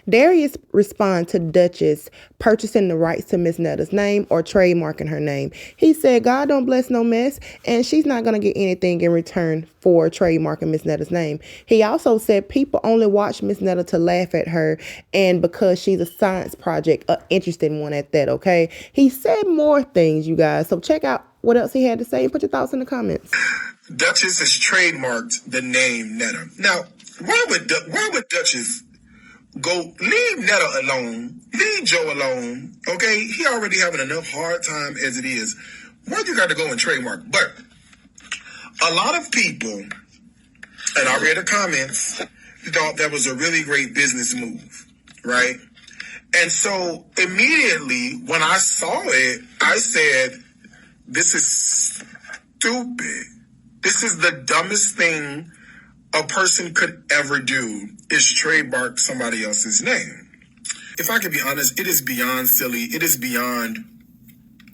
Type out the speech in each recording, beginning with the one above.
Darius responded to Duchess purchasing the rights to Miss Netta'S name or trademarking her name. He said, God don't bless no mess, and she's not going to get anything in return for trademarking Miss Netta'S name. He also said people only watch Miss Netta to laugh at her, and because she's a science project, an interesting one at that, okay? He said more things, you guys, so check out what else he had to say and put your thoughts in the comments. Duchess has trademarked the name Netta. Now, why would Duchess go leave Netta alone, leave Joe alone, okay? He already having enough hard time as it is. Why you got to go and trademark? But a lot of people, and I read the comments, thought that was a really great business move, right? And so immediately when I saw it, I said, this is stupid. This is the dumbest thing a person could ever do, is trademark somebody else's name. If I can be honest, it is beyond silly. It is beyond,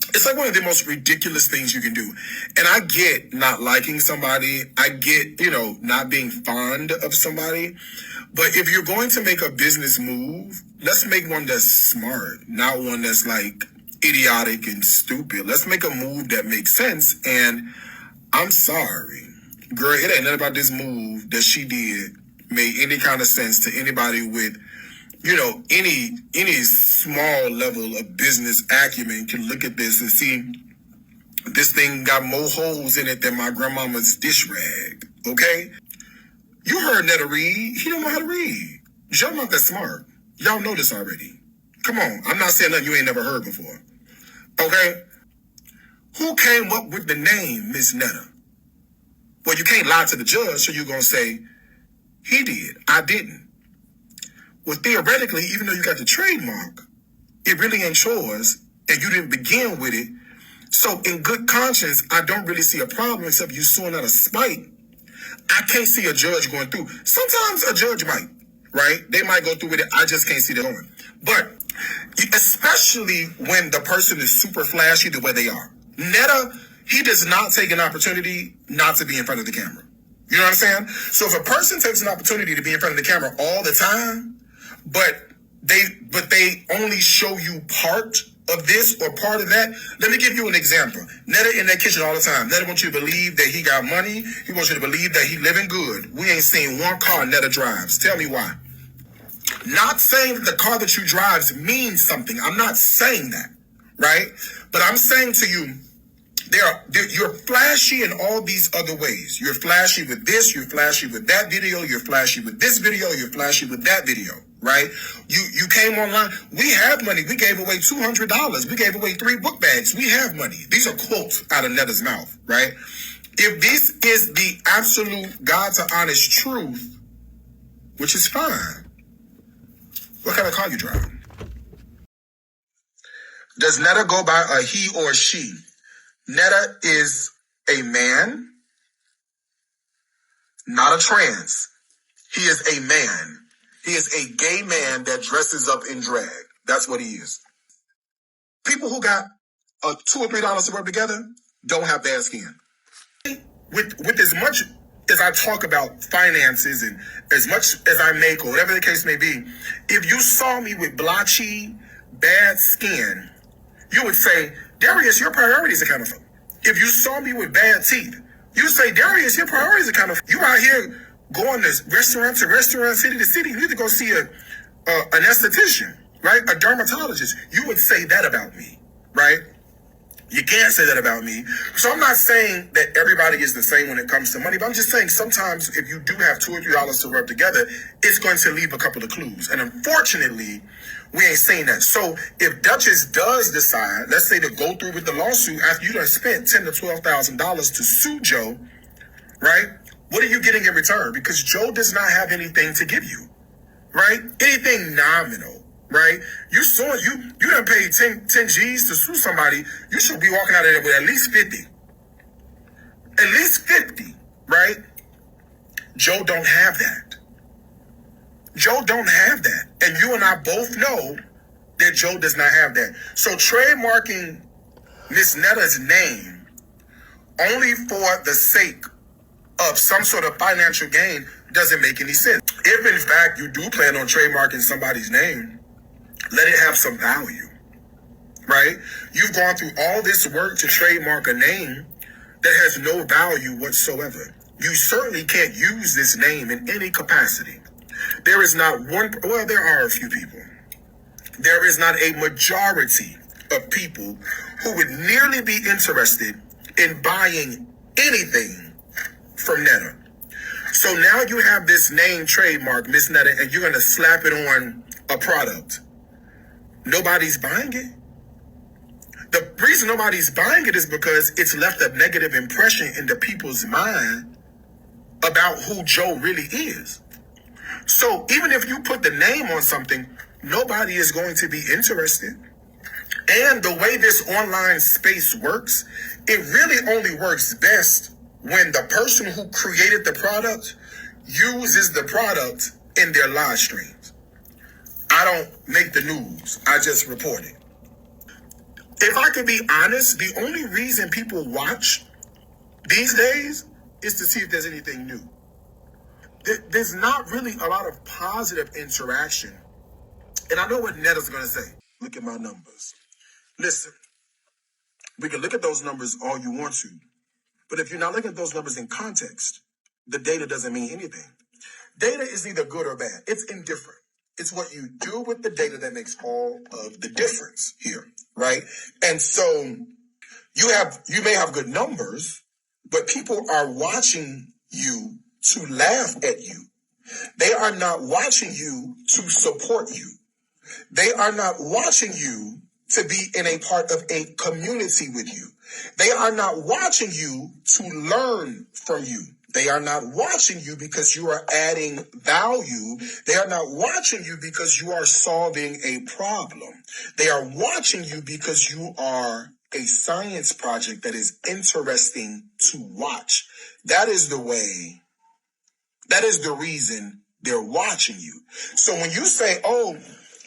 it's like one of the most ridiculous things you can do. And I get not liking somebody. I get, not being fond of somebody. But if you're going to make a business move, let's make one that's smart, not one that's like idiotic and stupid. Let's make a move that makes sense. And I'm sorry, girl, it ain't nothing about this move that she did made any kind of sense to anybody with, any small level of business acumen can look at this and see this thing got more holes in it than my grandmama's dish rag, okay? You heard Netta read. He don't know how to read. Joe not that smart. Y'all know this already. Come on, I'm not saying nothing you ain't never heard before, okay? Who came up with the name Miss Netta? Well, you can't lie to the judge, so you're going to say, he did, I didn't. Well, theoretically, even though you got the trademark, it really ain't yours, and you didn't begin with it. So in good conscience, I don't really see a problem except you suing out of spite. I can't see a judge going through. Sometimes a judge might, right? They might go through with it. I just can't see that going. But especially when the person is super flashy the way they are. Netta, he does not take an opportunity not to be in front of the camera. You know what I'm saying? So if a person takes an opportunity to be in front of the camera all the time, but they only show you part of this or part of that, let me give you an example. Netta in that kitchen all the time. Netta wants you to believe that he got money. He wants you to believe that he living good. We ain't seen one car Netta drives. Tell me why. Not saying that the car that you drives means something. I'm not saying that, right? But I'm saying to you, you're flashy in all these other ways. You're flashy with this, you're flashy with that video, you're flashy with this video, you're flashy with that video, right? You came online. We have money. We gave away $200. We gave away 3 book bags. We have money. These are quotes out of Netta'S mouth, right? If this is the absolute God to honest truth, which is fine, what kind of car you drive? Does Netta go by a he or she? Netta is a man, not a trans. He is a man. He is a gay man that dresses up in drag. That's what he is. People who got $2 or $3 to rub together don't have bad skin. With as much as I talk about finances and as much as I make or whatever the case may be, if you saw me with blotchy, bad skin, you would say, Darius, your priorities are kind of. If you saw me with bad teeth, you say, Darius, your priorities are kind of. You out here going to restaurant, city to city. You need to go see an esthetician, right? A dermatologist. You would say that about me, right? You can't say that about me. So I'm not saying that everybody is the same when it comes to money, but I'm just saying sometimes if you do have $2 or $3 to rub together, it's going to leave a couple of clues. And unfortunately, we ain't saying that. So if Duchess does decide, let's say, to go through with the lawsuit after you done spent $10,000 to $12,000 to sue Joe, right? What are you getting in return? Because Joe does not have anything to give you, right? Anything nominal, right? You done paid 10 G's to sue somebody. You should be walking out of there with at least 50. At least 50, right? Joe don't have that. Joe don't have that. And you and I both know that Joe does not have that. So trademarking Miss Netta'S name only for the sake of some sort of financial gain, doesn't make any sense. If in fact you do plan on trademarking somebody's name, let it have some value, right? You've gone through all this work to trademark a name that has no value whatsoever. You certainly can't use this name in any capacity. There is not one, well, there are a few people. There is not a majority of people who would nearly be interested in buying anything from Netta. So now you have this name trademark, Miss Netta, and you're going to slap it on a product. Nobody's buying it. The reason nobody's buying it is because it's left a negative impression in the people's mind about who Joe really is. So even if you put the name on something, nobody is going to be interested. And the way this online space works, it really only works best when the person who created the product uses the product in their live streams. I don't make the news. I just report it. If I could be honest, the only reason people watch these days is to see if there's anything new. There's not really a lot of positive interaction. And I know what Netta'S going to say. Look at my numbers. Listen, we can look at those numbers all you want to. But if you're not looking at those numbers in context, the data doesn't mean anything. Data is either good or bad. It's indifferent. It's what you do with the data that makes all of the difference here, right? And so you may have good numbers, but people are watching you to laugh at you. They are not watching you to support you. They are not watching you to be in a part of a community with you. They are not watching you to learn from you. They are not watching you because you are adding value. They are not watching you because you are solving a problem. They are watching you because you are a science project that is interesting to watch. That is the way, that is the reason they're watching you. So when you say, oh,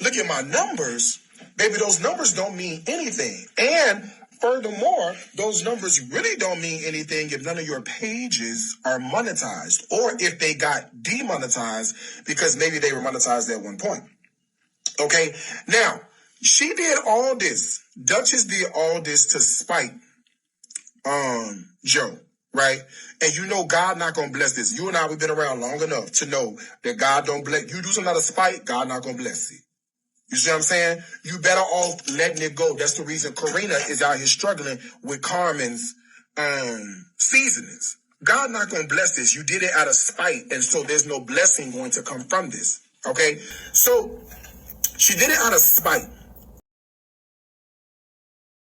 look at my numbers, baby, those numbers don't mean anything. And furthermore, those numbers really don't mean anything if none of your pages are monetized or if they got demonetized because maybe they were monetized at one point. Okay, now, she did all this. Duchess did all this to spite Joe, right? And you know God not going to bless this. You and I, we've been around long enough to know that God don't bless. You do something out of spite, God not going to bless it. You see what I'm saying? You better off letting it go. That's the reason Karina is out here struggling with Carmen's seasonings. God not going to bless this. You did it out of spite, and so there's no blessing going to come from this. Okay? So she did it out of spite.